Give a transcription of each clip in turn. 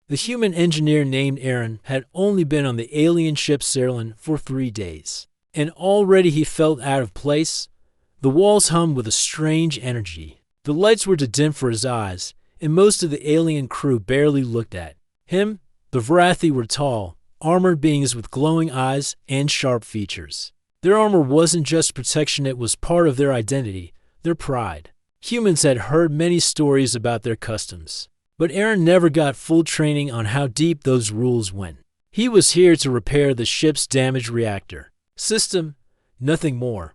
The human engineer named Aaron had only been on the alien ship Ceylon for 3 days, and already he felt out of place. The walls hummed with a strange energy. The lights were too dim for his eyes, and most of the alien crew barely looked at him. The Varathi were tall, armored beings with glowing eyes and sharp features. Their armor wasn't just protection, it was part of their identity, their pride. Humans had heard many stories about their customs, but Aaron never got full training on how deep those rules went. He was here to repair the ship's damaged reactor system, nothing more.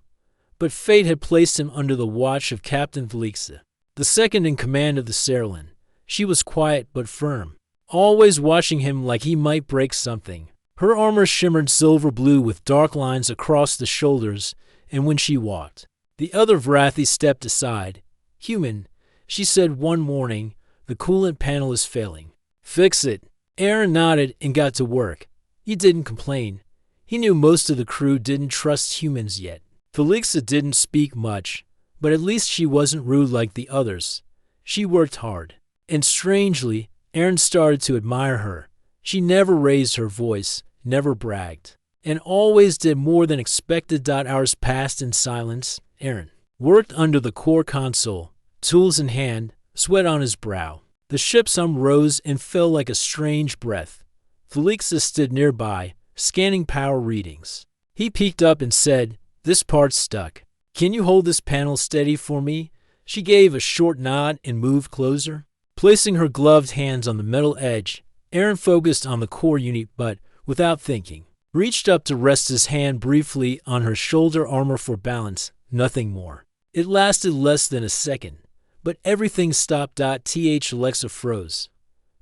But fate had placed him under the watch of Captain Felixa, the second in command of the Ceylon. She was quiet but firm, always watching him like he might break something. Her armor shimmered silver blue with dark lines across the shoulders, and when she walked, the other Varathi stepped aside. "Human," she said one morning, "the coolant panel is failing. Fix it." Aaron nodded and got to work. He didn't complain. He knew most of the crew didn't trust humans yet. Felixa didn't speak much, but at least she wasn't rude like the others. She worked hard. And strangely, Aaron started to admire her. She never raised her voice, never bragged, and always did more than expected. Hours passed in silence. Aaron worked under the core console, tools in hand, sweat on his brow. The ship's hum rose and fell like a strange breath. Felixa stood nearby, scanning power readings. He peeked up and said, "This part's stuck. Can you hold this panel steady for me?" She gave a short nod and moved closer. Placing her gloved hands on the metal edge, Aaron focused on the core unit but, without thinking, reached up to rest his hand briefly on her shoulder armor for balance, nothing more. It lasted less than a second, but everything stopped. Alexa froze.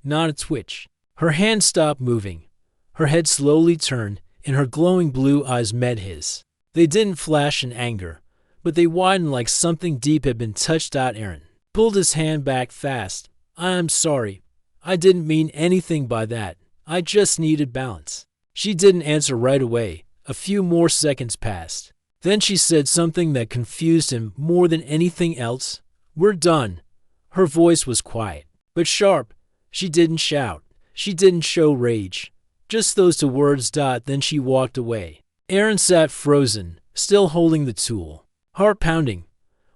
Not a twitch. Her hand stopped moving. Her head slowly turned, and her glowing blue eyes met his. They didn't flash in anger, but they widened like something deep had been touched. Aaron pulled his hand back fast. "I'm sorry. I didn't mean anything by that. I just needed balance." She didn't answer right away. A few more seconds passed. Then she said something that confused him more than anything else. "We're done." Her voice was quiet, but sharp. She didn't shout. She didn't show rage. Just those 2 words. Then she walked away. Aaron sat frozen, still holding the tool, heart pounding.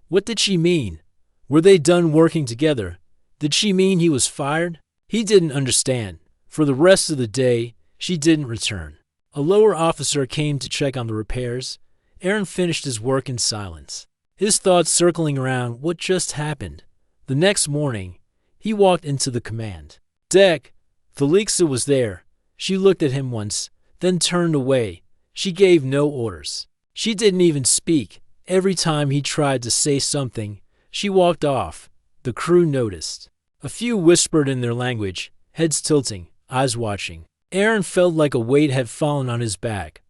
What did she mean? Were they done working together? Did she mean he was fired? He didn't understand. For the rest of the day, she didn't return. A lower officer came to check on the repairs. Aaron finished his work in silence, his thoughts circling around what just happened. The next morning, he walked into the command deck. Felixa was there. She looked at him once, then turned away. She gave no orders. She didn't even speak. Every time he tried to say something, she walked off. The crew noticed. A few whispered in their language, heads tilting, eyes watching. Aaron felt like a weight had fallen on his back.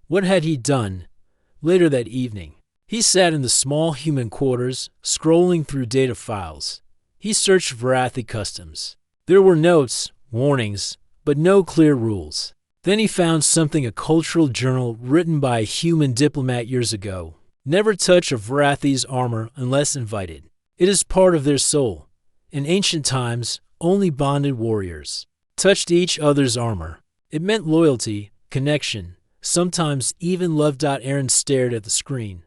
What had he done? Later that evening, he sat in the small human quarters, scrolling through data files. He searched Varathi customs. There were notes, warnings, but no clear rules. Then he found something, a cultural journal written by a human diplomat years ago. Never touch a Varathi's armor unless invited. It is part of their soul. In ancient times, only bonded warriors touched each other's armor. It meant loyalty, connection, sometimes even love. Aaron stared at the screen.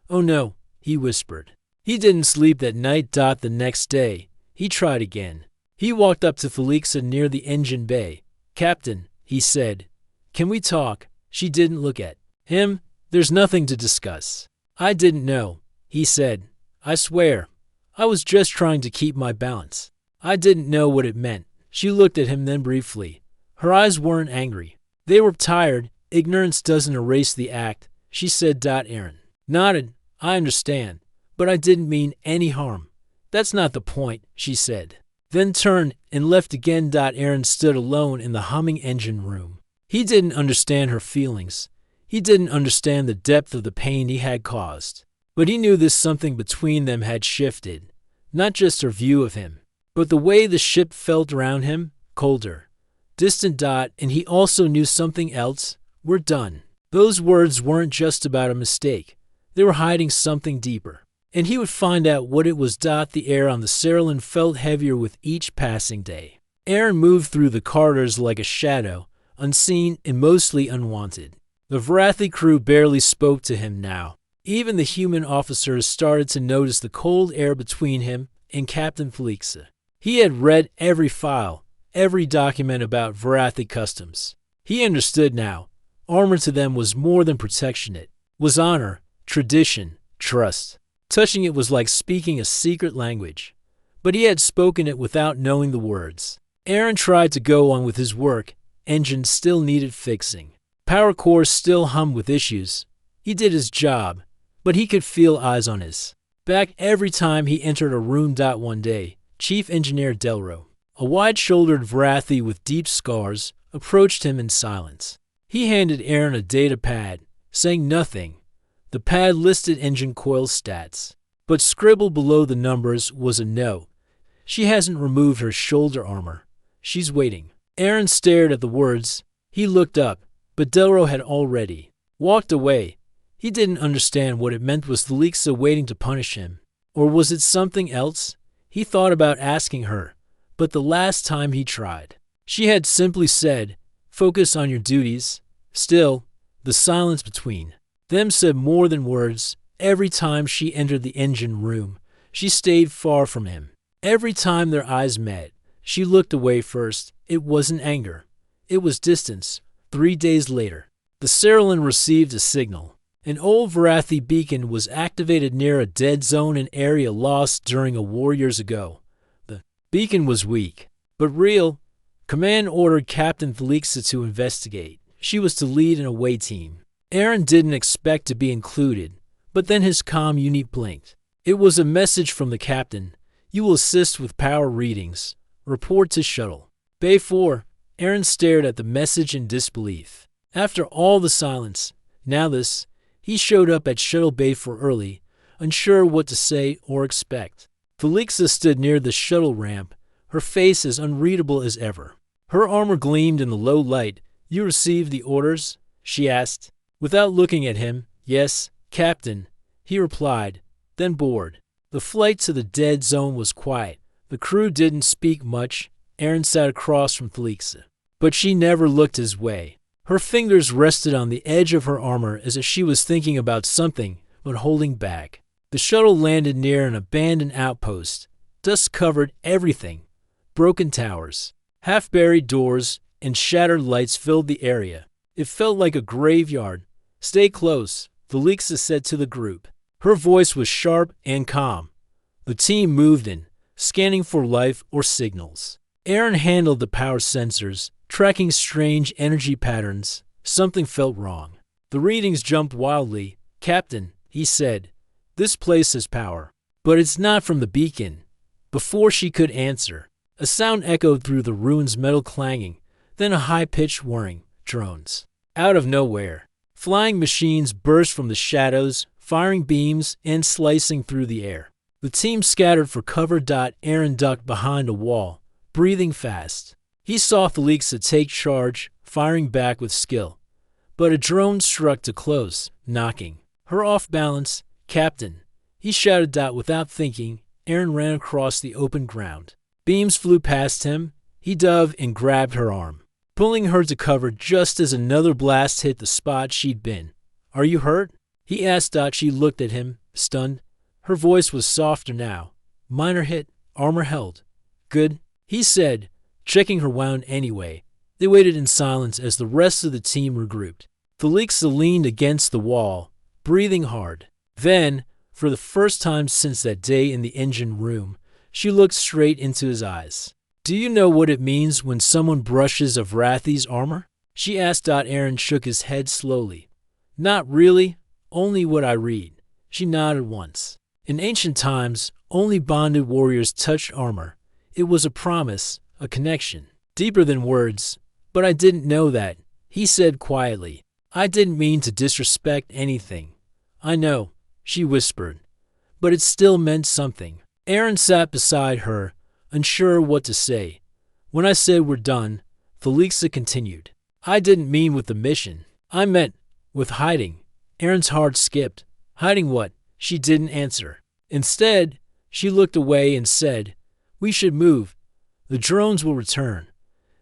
"Oh no," he whispered. He didn't sleep that night. The next day, he tried again. He walked up to Felixa near the engine bay. "Captain," he said, "can we talk?" She didn't look at him. "There's nothing to discuss." "I didn't know," he said. "I swear. I was just trying to keep my balance. I didn't know what it meant." She looked at him then briefly. Her eyes weren't angry. They were tired. "Ignorance doesn't erase the act," she said. Aaron nodded. "I understand, but I didn't mean any harm." "That's not the point," she said. Then turned and left again. Aaron stood alone in the humming engine room. He didn't understand her feelings. He didn't understand the depth of the pain he had caused. But he knew this something between them had shifted. Not just her view of him, but the way the ship felt around him, colder, distant. And he also knew something else. We're done. Those words weren't just about a mistake. They were hiding something deeper. And he would find out what it was. The air on the Ceylon felt heavier with each passing day. Aaron moved through the corridors like a shadow, unseen and mostly unwanted. The Varathi crew barely spoke to him now. Even the human officers started to notice the cold air between him and Captain Felixa. He had read every file, every document about Varathi customs. He understood now. Armor to them was more than protection. It was honor, tradition, trust. Touching it was like speaking a secret language. But he had spoken it without knowing the words. Aaron tried to go on with his work. Engines still needed fixing. Power cores still hummed with issues. He did his job, but he could feel eyes on his back every time he entered a room. One day, Chief Engineer Delro, a wide-shouldered Varathi with deep scars, approached him in silence. He handed Aaron a data pad, saying nothing. The pad listed engine coil stats, but scribbled below the numbers was a note. She hasn't removed her shoulder armor. She's waiting. Aaron stared at the words. He looked up, but Delro had already walked away. He didn't understand what it meant. Was Felixa waiting to punish him? Or was it something else? He thought about asking her, but the last time he tried, she had simply said, "Focus on your duties." Still, the silence between them said more than words. Every time she entered the engine room, she stayed far from him. Every time their eyes met, she looked away first. It wasn't anger. It was distance. 3 days later, the Cerulean received a signal. An old Varathi beacon was activated near a dead zone, an area lost during a war years ago. The beacon was weak, but real. Command ordered Captain Felixa to investigate. She was to lead an away team. Aaron didn't expect to be included, but then his comm unit blinked. It was a message from the captain. "You will assist with power readings. Report to shuttle Bay 4. Aaron stared at the message in disbelief. After all the silence, now this. He showed up at Shuttle Bay 4 early, unsure what to say or expect. Felixa stood near the shuttle ramp, her face as unreadable as ever. Her armor gleamed in the low light. "You received the orders?" she asked. Without looking at him, "Yes, Captain," he replied, then bored. The flight to the dead zone was quiet. The crew didn't speak much. Aaron sat across from Felixa, but she never looked his way. Her fingers rested on the edge of her armor as if she was thinking about something, but holding back. The shuttle landed near an abandoned outpost. Dust covered everything. Broken towers, half-buried doors, and shattered lights filled the area. It felt like a graveyard. "Stay close," Felixa said to the group. Her voice was sharp and calm. The team moved in, scanning for life or signals. Aaron handled the power sensors, tracking strange energy patterns. Something felt wrong. The readings jumped wildly. "Captain," he said, "this place has power, but it's not from the beacon." Before she could answer, a sound echoed through the ruins, metal clanging, then a high-pitched whirring. Drones. Out of nowhere, flying machines burst from the shadows, firing beams and slicing through the air. The team scattered for cover. Aaron ducked behind a wall, breathing fast. He saw Felixa take charge, firing back with skill. But a drone struck too close, knocking her off balance. "Captain," he shouted. Without thinking, Aaron ran across the open ground. Beams flew past him. He dove and grabbed her arm, pulling her to cover just as another blast hit the spot she'd been. "Are you hurt?" he asked. She looked at him, stunned. Her voice was softer now. "Minor hit, armor held." "Good," he said, checking her wound anyway. They waited in silence as the rest of the team regrouped. Felixa leaned against the wall, breathing hard. Then, for the first time since that day in the engine room, she looked straight into his eyes. "Do you know what it means when someone brushes a Varathi's armor?" she asked. Aaron shook his head slowly. "Not really, only what I read." She nodded once. "In ancient times, only bonded warriors touched armor. It was a promise, a connection, deeper than words. But I didn't know that," he said quietly. "I didn't mean to disrespect anything." "I know," she whispered, "but it still meant something." Aaron sat beside her, unsure what to say. "When I said we're done," Felixa continued, "I didn't mean with the mission. I meant with hiding." Aaron's heart skipped. Hiding what? She didn't answer. Instead, she looked away and said, "We should move." The drones will return.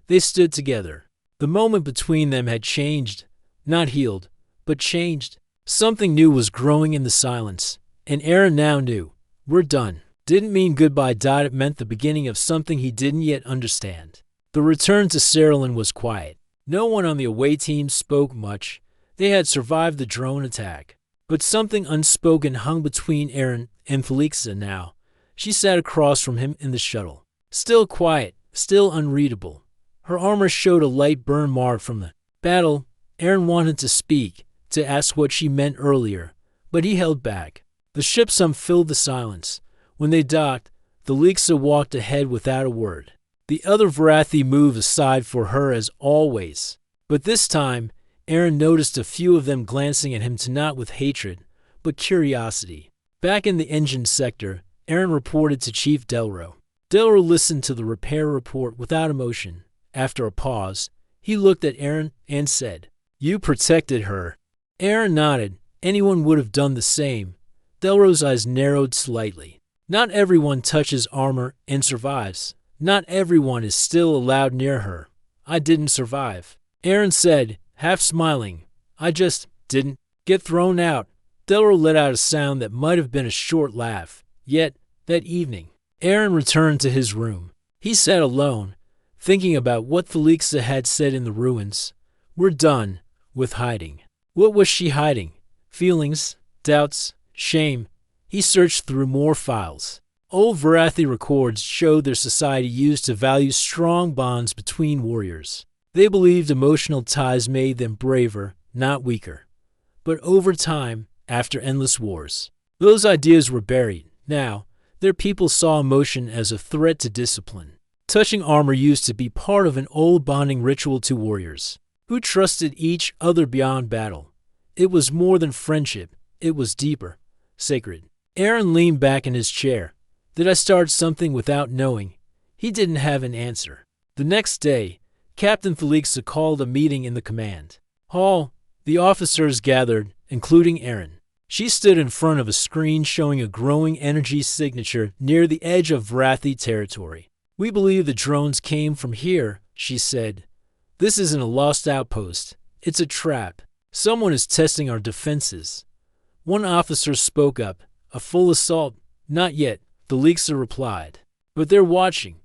They stood together. The moment between them had changed, not healed, but changed. Something new was growing in the silence, and Aaron now knew. We're done. Didn't mean goodbye. It meant the beginning of something he didn't yet understand. The return to Cerulean was quiet. No one on the away team spoke much. They had survived the drone attack. But something unspoken hung between Aaron and Felixa now. She sat across from him in the shuttle. Still quiet, still unreadable. Her armor showed a light burn mark from the battle. Aaron wanted to speak, to ask what she meant earlier, but he held back. The ship's hum filled the silence. When they docked, the Felixa walked ahead without a word. The other Varathi moved aside for her as always. But this time, Aaron noticed a few of them glancing at him not with hatred, but curiosity. Back in the engine sector, Aaron reported to Chief Delro. Delro listened to the repair report without emotion. After a pause, he looked at Aaron and said, "You protected her." Aaron nodded. Anyone would have done the same. Delro's eyes narrowed slightly. Not everyone touches armor and survives. Not everyone is still allowed near her. I didn't survive. Aaron said, half smiling. I just didn't get thrown out. Delro let out a sound that might have been a short laugh. Yet, that evening, Aaron returned to his room. He sat alone, thinking about what Felixa had said in the ruins. We're done with hiding. What was she hiding? Feelings, doubts, shame. He searched through more files. Old Varathi records showed their society used to value strong bonds between warriors. They believed emotional ties made them braver, not weaker. But over time, after endless wars, those ideas were buried. Now, their people saw emotion as a threat to discipline. Touching armor used to be part of an old bonding ritual to warriors, who trusted each other beyond battle. It was more than friendship. It was deeper, sacred. Aaron leaned back in his chair. Did I start something without knowing? He didn't have an answer. The next day, Captain Felixa called a meeting in the command hall. The officers gathered, including Aaron. She stood in front of a screen showing a growing energy signature near the edge of Varathi territory. We believe the drones came from here, she said. This isn't a lost outpost. It's a trap. Someone is testing our defenses. One officer spoke up. A full assault? Not yet, Felixa replied. But they're watching,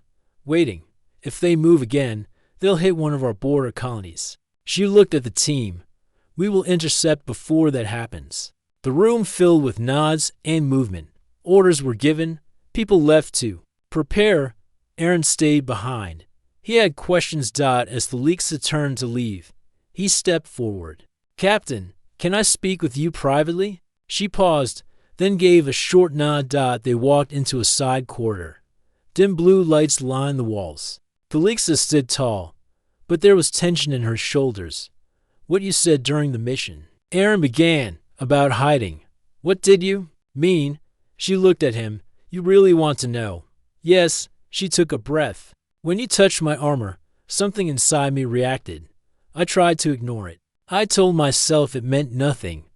waiting. If they move again, they'll hit one of our border colonies. She looked at the team. We will intercept before that happens. The room filled with nods and movement. Orders were given. People left to prepare. Aaron stayed behind. He had questions. As Felixa turned to leave, he stepped forward. Captain, can I speak with you privately? She paused, then gave a short nod. They walked into a side corridor. Dim blue lights lined the walls. Felixa stood tall, but there was tension in her shoulders. What you said during the mission. Aaron began. About hiding. What did you mean? She looked at him. You really want to know? Yes, she took a breath. When you touched my armor, something inside me reacted. I tried to ignore it. I told myself it meant nothing.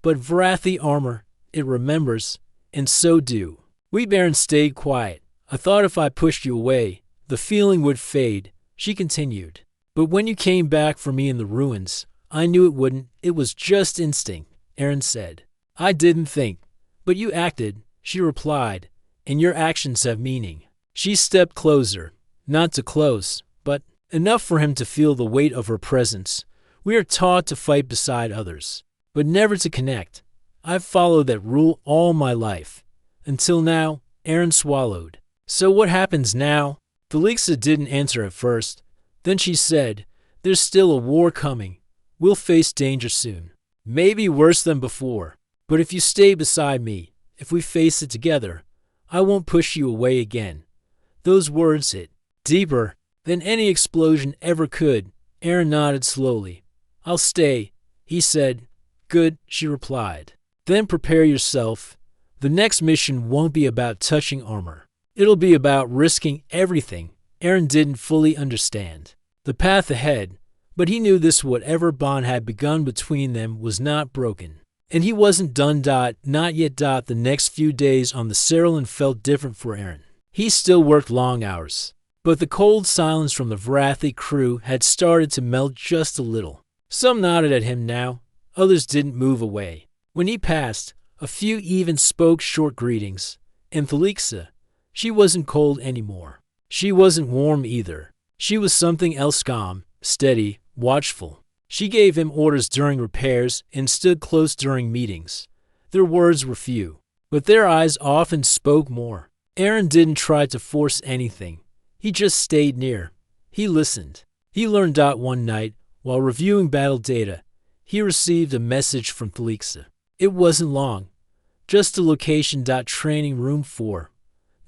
But Varathi armor, it remembers, and so do we. Baron stayed quiet. I thought if I pushed you away, the feeling would fade, she continued. But when you came back for me in the ruins, I knew it wouldn't. It was just instinct. Aaron said. I didn't think, but you acted, she replied, and your actions have meaning. She stepped closer, not too close, but enough for him to feel the weight of her presence. We are taught to fight beside others, but never to connect. I've followed that rule all my life. Until now, Aaron swallowed. So what happens now? Felixa didn't answer at first. Then she said, there's still a war coming. We'll face danger soon. Maybe worse than before. But if you stay beside me, if we face it together, I won't push you away again. Those words hit deeper than any explosion ever could. Aaron nodded slowly. I'll stay, he said. Good, she replied. Then prepare yourself. The next mission won't be about touching armor. It'll be about risking everything. Aaron didn't fully understand the path ahead, but he knew this whatever bond had begun between them was not broken. And he wasn't done. Not yet. The next few days on the Cerulean felt different for Aaron. He still worked long hours. But the cold silence from the Vrathi crew had started to melt just a little. Some nodded at him now, others didn't move away. When he passed, a few even spoke short greetings. And Thalixa, she wasn't cold anymore. She wasn't warm either. She was something else, calm, steady, watchful. She gave him orders during repairs and stood close during meetings. Their words were few, but their eyes often spoke more. Aaron didn't try to force anything. He just stayed near. He listened. He learned one night, while reviewing battle data, he received a message from Thalixa. It wasn't long. Just the location. Training room 4.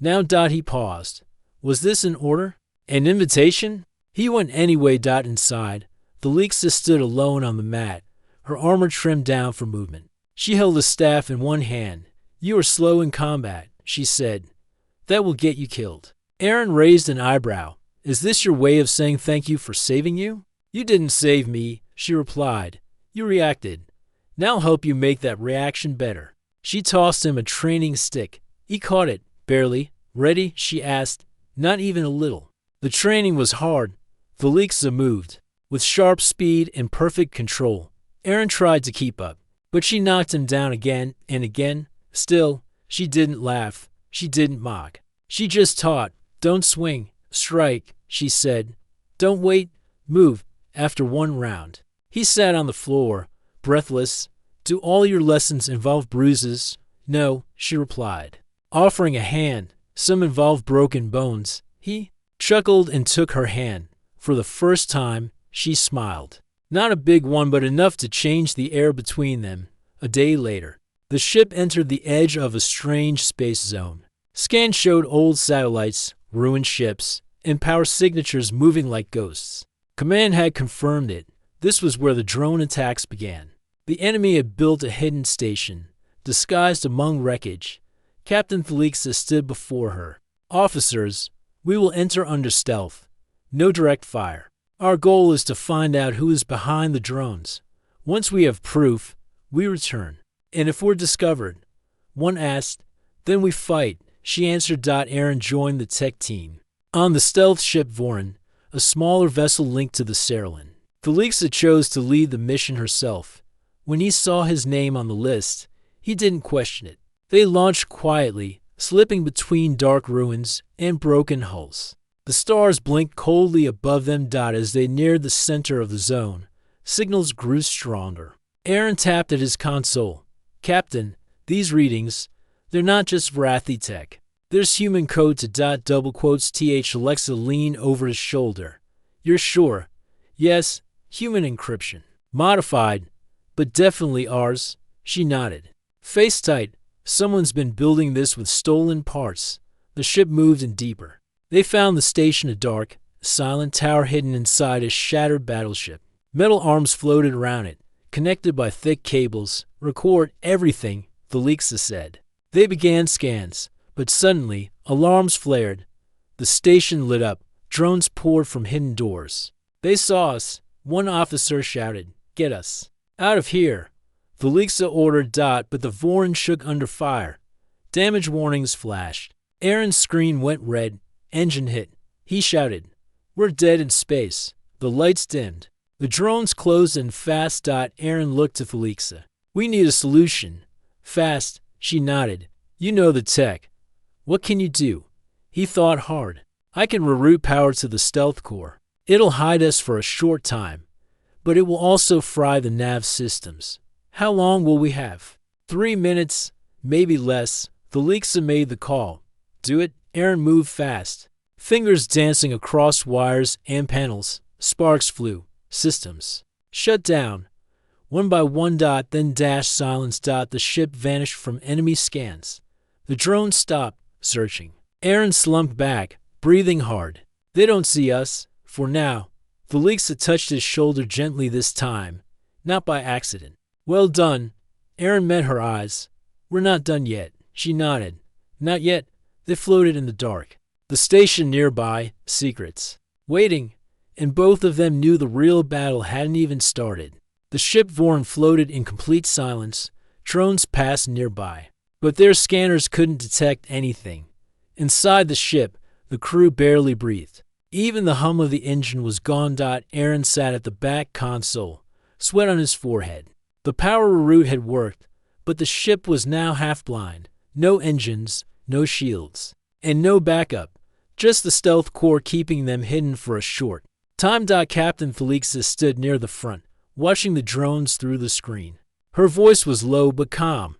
Now. He paused. Was this an order? An invitation? He went anyway. Inside, Thalixa stood alone on the mat, her armor trimmed down for movement. She held a staff in one hand. You are slow in combat, she said. That will get you killed. Aaron raised an eyebrow. Is this your way of saying thank you for saving you? You didn't save me, she replied. You reacted. Now I'll help you make that reaction better. She tossed him a training stick. He caught it, barely. Ready? She asked. Not even a little. The training was hard. Thalixa moved. With sharp speed and perfect control. Aaron tried to keep up, but she knocked him down again and again. Still, she didn't laugh. She didn't mock. She just taught. Don't swing. Strike, she said. Don't wait. Move. After one round. He sat on the floor, breathless. Do all your lessons involve bruises? No, she replied. Offering a hand. Some involve broken bones. He chuckled and took her hand. For the first time, she smiled. Not a big one, but enough to change the air between them. A day later, the ship entered the edge of a strange space zone. Scans showed old satellites, ruined ships, and power signatures moving like ghosts. Command had confirmed it. This was where the drone attacks began. The enemy had built a hidden station, disguised among wreckage. Captain Thalixa stood before her. Officers, we will enter under stealth. No direct fire. Our goal is to find out who is behind the drones. Once we have proof, we return. And if we're discovered, one asked, then we fight. She answered. Aaron joined the tech team. On the stealth ship Vorin, a smaller vessel linked to the Serlin. Thalixa chose to lead the mission herself. When he saw his name on the list, he didn't question it. They launched quietly, slipping between dark ruins and broken hulls. The stars blinked coldly above them. As they neared the center of the zone, signals grew stronger. Aaron tapped at his console. Captain, these readings, they're not just Vrathi tech. There's human code to double quotes. Alexa leaned over his shoulder. You're sure? Yes, human encryption. Modified, but definitely ours. She nodded. Face tight. Someone's been building this with stolen parts. The ship moved in deeper. They found the station a dark, silent tower hidden inside a shattered battleship. Metal arms floated around it, connected by thick cables. Record everything, Thalixa said. They began scans, but suddenly, alarms flared. The station lit up. Drones poured from hidden doors. They saw us. One officer shouted, Get us out of here. Thalixa ordered. But the Vorin shook under fire. Damage warnings flashed. Aaron's screen went red. Engine hit. He shouted, We're dead in space. The lights dimmed. The drones closed in fast. Aaron looked to Thalixa. We need a solution. Fast, she nodded. You know the tech. What can you do? He thought hard. I can reroute power to the stealth core. It'll hide us for a short time, but it will also fry the nav systems. How long will we have? 3 minutes, maybe less. Thalixa made the call. Do it. Aaron moved fast. Fingers dancing across wires and panels. Sparks flew. Systems shut down. One by one. Then silence. The ship vanished from enemy scans. The drone stopped, searching. Aaron slumped back, breathing hard. They don't see us, for now. Thalixa touched his shoulder gently this time, not by accident. Well done. Aaron met her eyes. We're not done yet. She nodded. Not yet. They floated in the dark. The station nearby, secrets. Waiting, and both of them knew the real battle hadn't even started. The ship Vorin floated in complete silence. Drones passed nearby, but their scanners couldn't detect anything. Inside the ship, The crew barely breathed. Even the hum of the engine was gone. Aaron sat at the back console, sweat on his forehead. The power route had worked, but the ship was now half blind. No engines, no shields, and no backup. Just the stealth core keeping them hidden for a short time. Captain Felixa stood near the front, watching the drones through the screen. Her voice was low but calm.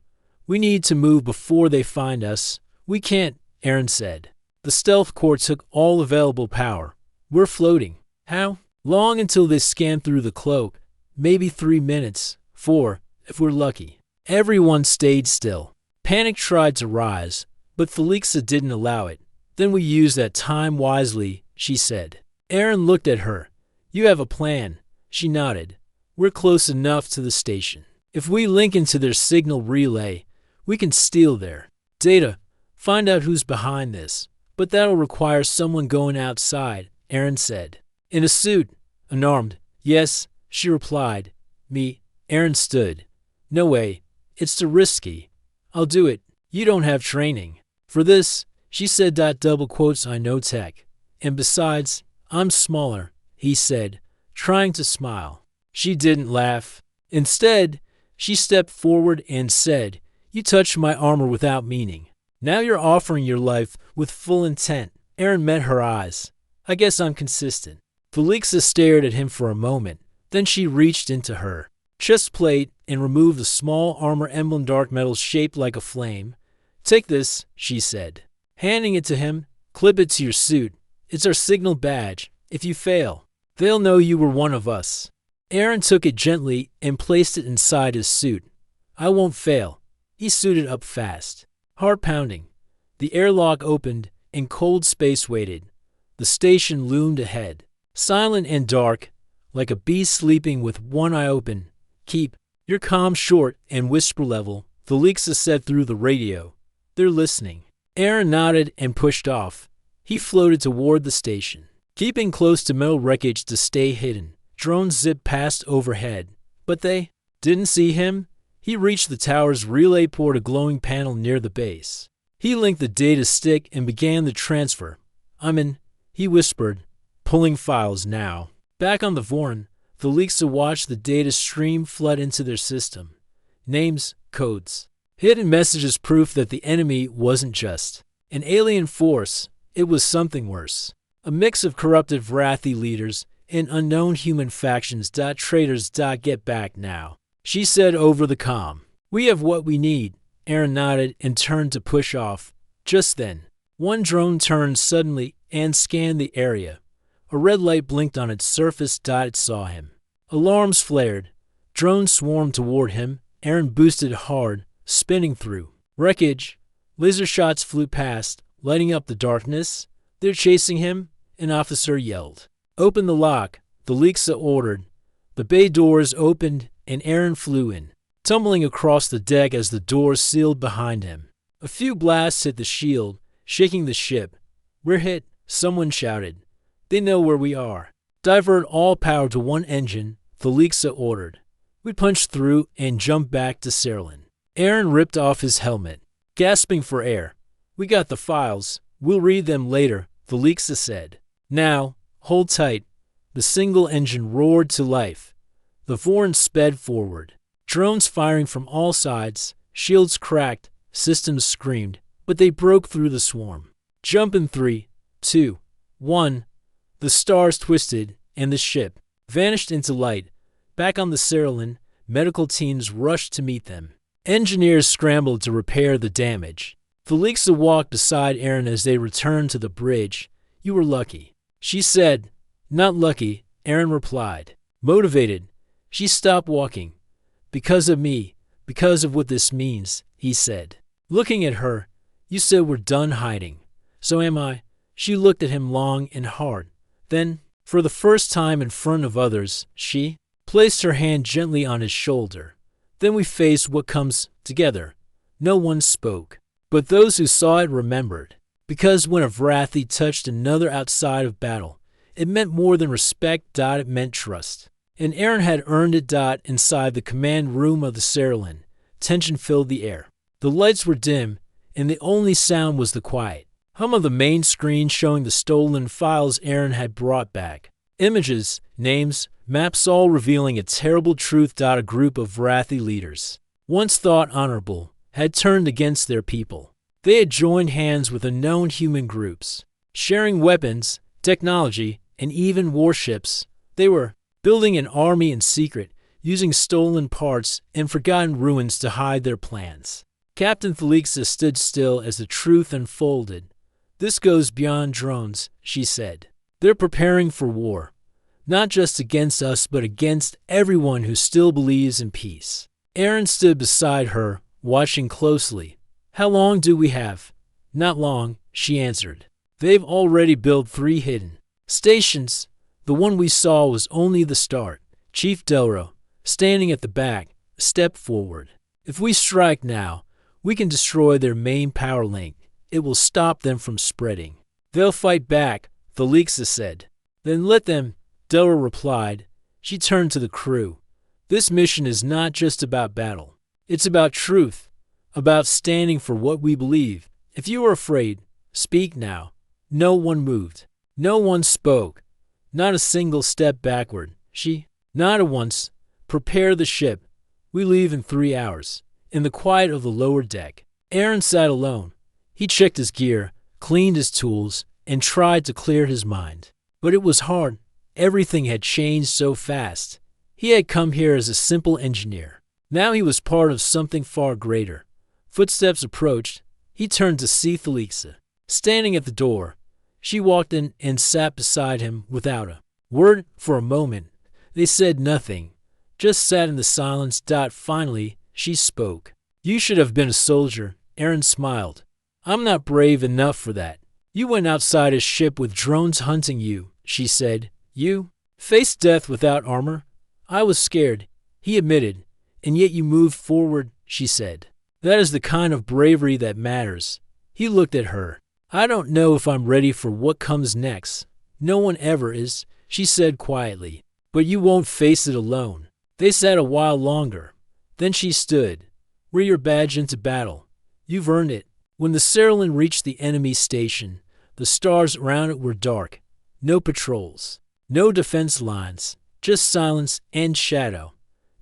"We need to move before they find us." "We can't," Aaron said. "The stealth core took all available power. We're floating." "How long until they scan through the cloak?" "Maybe 3 minutes, 4, if we're lucky." Everyone stayed still. Panic tried to rise, but Felixa didn't allow it. "Then we use that time wisely," she said. Aaron looked at her. "You have a plan?" She nodded. "We're close enough to the station. If we link into their signal relay, we can steal their data, find out who's behind this. But that'll require someone going outside," Aaron said. "In a suit, unarmed." "Yes," she replied. "Me." Aaron stood. "No way. It's too risky." "I'll do it." "You don't have training for this," she said. Double quotes, "I know tech. And besides, I'm smaller," he said, trying to smile. She didn't laugh. Instead, she stepped forward and said, "You touched my armor without meaning. Now you're offering your life with full intent." Aaron met her eyes. "I guess I'm consistent." Felixa stared at him for a moment. Then she reached into her chest plate and removed a small armor emblem, dark metal shaped like a flame. "Take this," she said, handing it to him. "Clip it to your suit. It's our signal badge. If you fail, they'll know you were one of us." Aaron took it gently and placed it inside his suit. "I won't fail." He suited up fast. Heart pounding. The airlock opened and cold space waited. The station loomed ahead, silent and dark, like a beast sleeping with one eye open. "Keep your calm short and whisper level," Felixa said through the radio. "They're listening." Aaron nodded and pushed off. He floated toward the station, keeping close to metal wreckage to stay hidden. Drones zipped past overhead, but they didn't see him. He reached the tower's relay port, a glowing panel near the base. He linked the data stick and began the transfer. "I'm in," he whispered, pulling files now. Back on the Voron, Felixa watched the data stream flood into their system. Names, codes, hidden messages, proof that the enemy wasn't just an alien force. It was something worse. A mix of corrupted Vrathi leaders and unknown human factions. "Traitors. Get back now," she said over the comm. "We have what we need." Aaron nodded and turned to push off. Just then, one drone turned suddenly and scanned the area. A red light blinked on its surface. It saw him. Alarms flared. Drones swarmed toward him. Aaron boosted hard, spinning through wreckage. Laser shots flew past, lighting up the darkness. "They're chasing him," an officer yelled. "Open the lock," Felixa ordered. The bay doors opened and Aaron flew in, tumbling across the deck as the doors sealed behind him. A few blasts hit the shield, shaking the ship. "We're hit," someone shouted. "They know where we are." "Divert all power to one engine," Felixa ordered. We punched through and jumped back to Serlin. Aaron ripped off his helmet, gasping for air. "We got the files. We'll read them later," Felixa said. "Now, hold tight." The single engine roared to life. The Voron sped forward. Drones firing from all sides, shields cracked, systems screamed, but they broke through the swarm. "Jump in 3, 2, 1. The stars twisted, and the ship vanished into light. Back on the Serlin, medical teams rushed to meet them. Engineers scrambled to repair the damage. Felixa walked beside Aaron as they returned to the bridge. "You were lucky," she said. "Not lucky," Aaron replied. Motivated. She stopped walking. "Because of me, because of what this means," he said. Looking at her, "You said we're done hiding. So am I." She looked at him long and hard. Then, for the first time in front of others, she placed her hand gently on his shoulder. "Then we faced what comes together." No one spoke, but those who saw it remembered. Because when a Vrathi touched another outside of battle, it meant more than respect. It meant trust. And Aaron had earned it. Inside the command room of the Serlin, tension filled the air. The lights were dim, and the only sound was the quiet. hum of the main screen showing the stolen files Aaron had brought back. Images, names, maps all revealing a terrible truth. A group of wrathy leaders, once thought honorable, had turned against their people. They had joined hands with unknown human groups, sharing weapons, technology, and even warships. They were building an army in secret, using stolen parts and forgotten ruins to hide their plans. Captain Thelixa stood still as the truth unfolded. "This goes beyond drones," she said. "They're preparing for war, not just against us but against everyone who still believes in peace." Aaron stood beside her, watching closely. "How long do we have?" "Not long," she answered. "They've already built 3 hidden stations. The one we saw was only the start." Chief Delro, standing at the back, stepped forward. "If we strike now, we can destroy their main power link. It will stop them from spreading." "They'll fight back," Thelixa said. "Then let them," Delro replied. She turned to the crew. "This mission is not just about battle. It's about truth, about standing for what we believe. If you are afraid, speak now." No one moved. No one spoke. Not a single step backward. She nodded once. "Prepare the ship. We leave in 3 hours." In the quiet of the lower deck, Aaron sat alone. He checked his gear, cleaned his tools, and tried to clear his mind. But it was hard. Everything had changed so fast. He had come here as a simple engineer. Now he was part of something far greater. Footsteps approached. He turned to see Thelixa, standing at the door. She walked in and sat beside him without a word. For a moment, they said nothing, just sat in the silence. Finally, she spoke. "You should have been a soldier," Aaron smiled. "I'm not brave enough for that." "You went outside a ship with drones hunting you," she said. "You faced death without armor." "I was scared," he admitted. "And yet you moved forward," she said. "That is the kind of bravery that matters." He looked at her. "I don't know if I'm ready for what comes next." "No one ever is," she said quietly. "But you won't face it alone." They sat a while longer. Then she stood. "We're your badge into battle. You've earned it." When the Cerulean reached the enemy station, the stars around it were dark. No patrols. No defense lines. Just silence and shadow.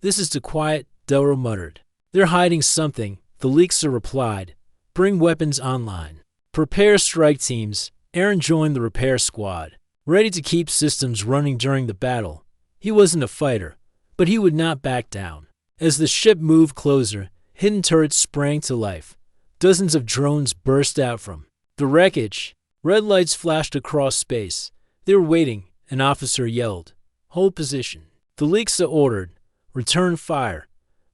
"This is too quiet," Delro muttered. "They're hiding something," Thelixa replied. "Bring weapons online. Prepare strike teams." Aaron joined the repair squad, ready to keep systems running during the battle. He wasn't a fighter, but he would not back down. As the ship moved closer, hidden turrets sprang to life. Dozens of drones burst out from the wreckage. Red lights flashed across space. They were waiting. An officer yelled, "Hold position." Thelixa ordered, "Return fire."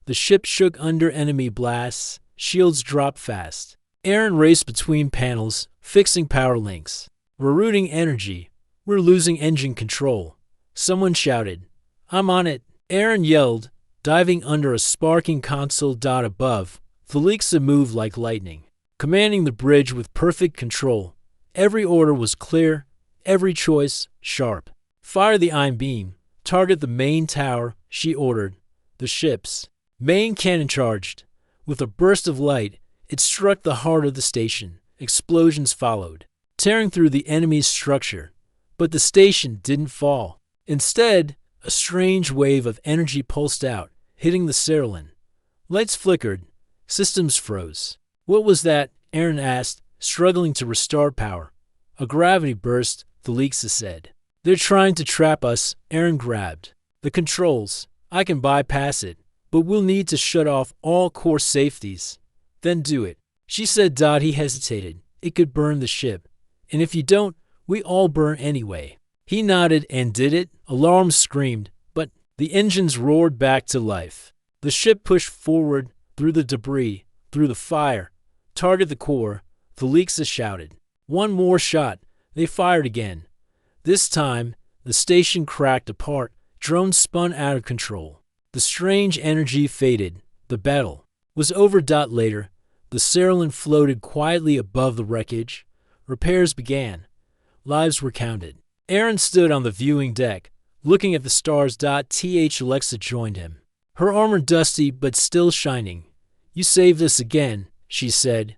The ship shook under enemy blasts. Shields dropped fast. Aaron raced between panels, fixing power links. "We're routing energy. We're losing engine control." Someone shouted, "I'm on it." Aaron yelled, diving under a sparking console. Above, Thelixa moved like lightning, commanding the bridge with perfect control. Every order was clear, every choice sharp. "Fire the ion beam. Target the main tower," she ordered. The ship's main cannon charged. With a burst of light, it struck the heart of the station. Explosions followed, tearing through the enemy's structure. But the station didn't fall. Instead, a strange wave of energy pulsed out, hitting the Cerulean. Lights flickered. Systems froze. "What was that?" Aaron asked, struggling to restart power. "A gravity burst," Thelixa said. "They're trying to trap us." Aaron grabbed the controls. "I can bypass it, but we'll need to shut off all core safeties." "Then do it," she said. He hesitated. "It could burn the ship. And if you don't, we all burn anyway." He nodded and did it. Alarms screamed, but the engines roared back to life. The ship pushed forward through the debris, through the fire. "Target the core," Thelixa shouted. One more shot. They fired again. This time, the station cracked apart. Drones spun out of control. The strange energy faded. The battle was over. Later, the Cerulean floated quietly above the wreckage. Repairs began. Lives were counted. Aaron stood on the viewing deck, looking at the stars. Alexa joined him, her armor dusty but still shining. "You saved us again," she said.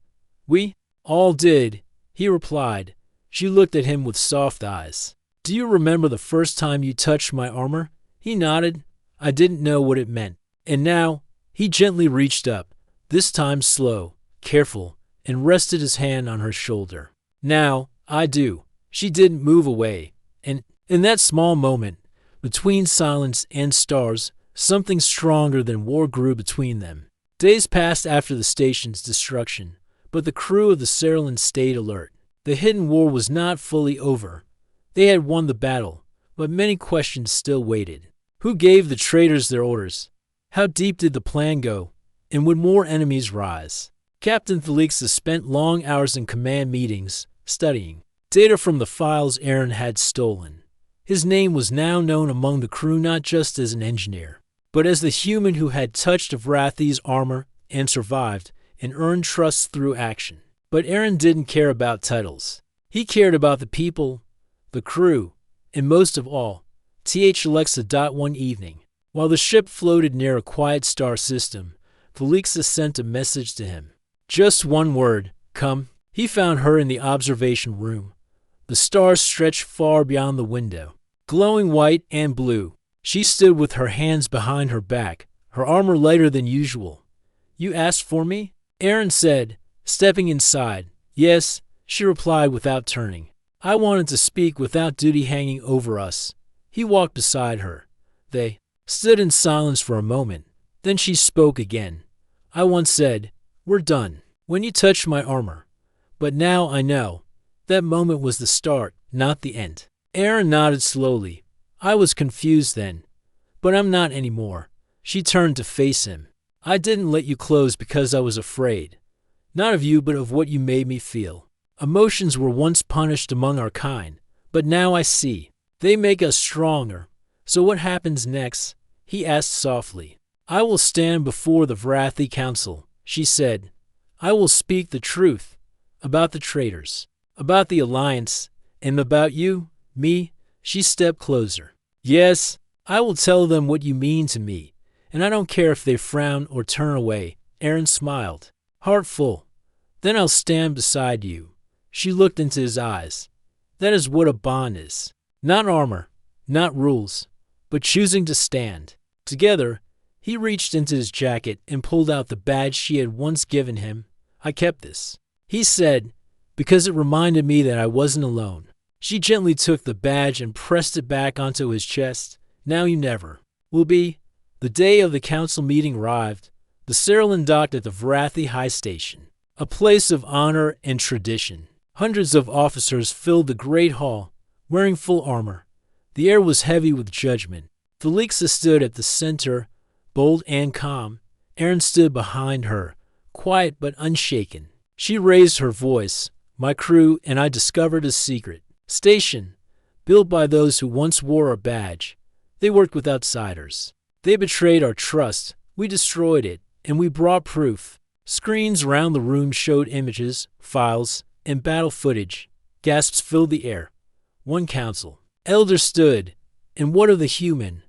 "We all did," he replied. She looked at him with soft eyes. Do you remember the first time you touched my armor? He nodded. I didn't know what it meant. And now, he gently reached up, this time slow, careful, and rested his hand on her shoulder. Now, I do. She didn't move away. And in that small moment, between silence and stars, something stronger than war grew between them. Days passed after the station's destruction, but the crew of the Cerulean stayed alert. The hidden war was not fully over. They had won the battle, but many questions still waited. Who gave the traitors their orders? How deep did the plan go? And would more enemies rise? Captain Thelixa spent long hours in command meetings, studying data from the files Aaron had stolen. His name was now known among the crew not just as an engineer, but as the human who had touched Vrathi's armor and survived and earned trust through action. But Aaron didn't care about titles. He cared about the people, the crew, and most of all, Alexa. One evening, while the ship floated near a quiet star system, Thelixa sent a message to him. Just one word, come. He found her in the observation room. The stars stretched far beyond the window, glowing white and blue. She stood with her hands behind her back, her armor lighter than usual. You asked for me? Aaron said, stepping inside. Yes, she replied without turning. I wanted to speak without duty hanging over us. He walked beside her. They stood in silence for a moment. Then she spoke again. I once said, we're done, when you touched my armor. But now I know. That moment was the start, not the end. Aaron nodded slowly. I was confused then. But I'm not anymore. She turned to face him. I didn't let you close because I was afraid. Not of you, but of what you made me feel. Emotions were once punished among our kind, but now I see. They make us stronger. So what happens next? He asked softly. I will stand before the Vrathi Council, she said. I will speak the truth about the traitors, about the Alliance, and about you, me. She stepped closer. Yes, I will tell them what you mean to me, and I don't care if they frown or turn away. Aaron smiled, heart full. Then I'll stand beside you. She looked into his eyes. That is what a bond is. Not armor, not rules, but choosing to stand. Together, he reached into his jacket and pulled out the badge she had once given him. I kept this, he said, because it reminded me that I wasn't alone. She gently took the badge and pressed it back onto his chest. Now you never will be. The day of the council meeting arrived. The Cerulean docked at the Vrathi High Station, a place of honor and tradition. Hundreds of officers filled the great hall, wearing full armor. The air was heavy with judgment. Thelixa stood at the center, bold and calm. Aaron stood behind her, quiet but unshaken. She raised her voice. My crew and I discovered a secret station, built by those who once wore our badge. They worked with outsiders. They betrayed our trust. We destroyed it, and we brought proof. Screens around the room showed images, files, and battle footage. Gasps filled the air. One council elder stood. And what of the human?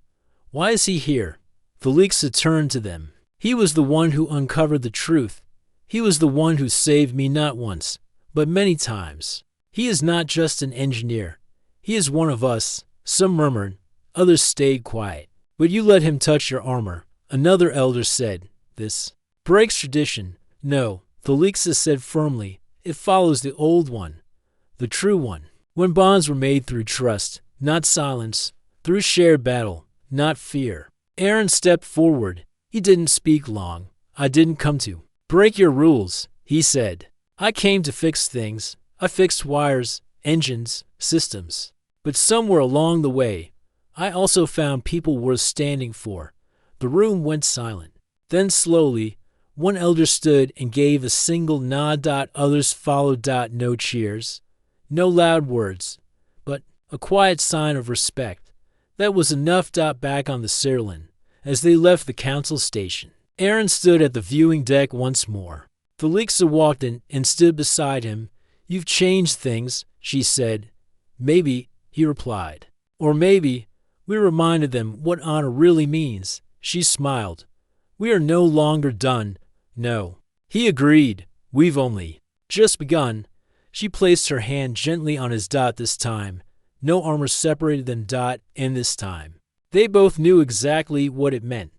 Why is he here? Thelixa turned to them. He was the one who uncovered the truth. He was the one who saved me not once, but many times. He is not just an engineer. He is one of us. Some murmured. Others stayed quiet. But you let him touch your armor. Another elder said. This breaks tradition. No, Thelixa said firmly. It follows the old one, the true one. When bonds were made through trust, not silence, through shared battle, not fear. Aaron stepped forward. He didn't speak long. I didn't come to break your rules, he said. I came to fix things. I fixed wires, engines, systems. But somewhere along the way, I also found people worth standing for. The room went silent. Then slowly, one elder stood and gave a single nod. Others followed. No cheers, no loud words, but a quiet sign of respect. That was enough. Back on the Cerulean, as they left the council station, Aaron stood at the viewing deck once more. Thelixa walked in and stood beside him. You've changed things, she said. Maybe, he replied. Or maybe, we reminded them what honor really means. She smiled. We are no longer done. No. He agreed. We've only just begun. She placed her hand gently on his dot this time. No armor separated them, dot, and this time. They both knew exactly what it meant.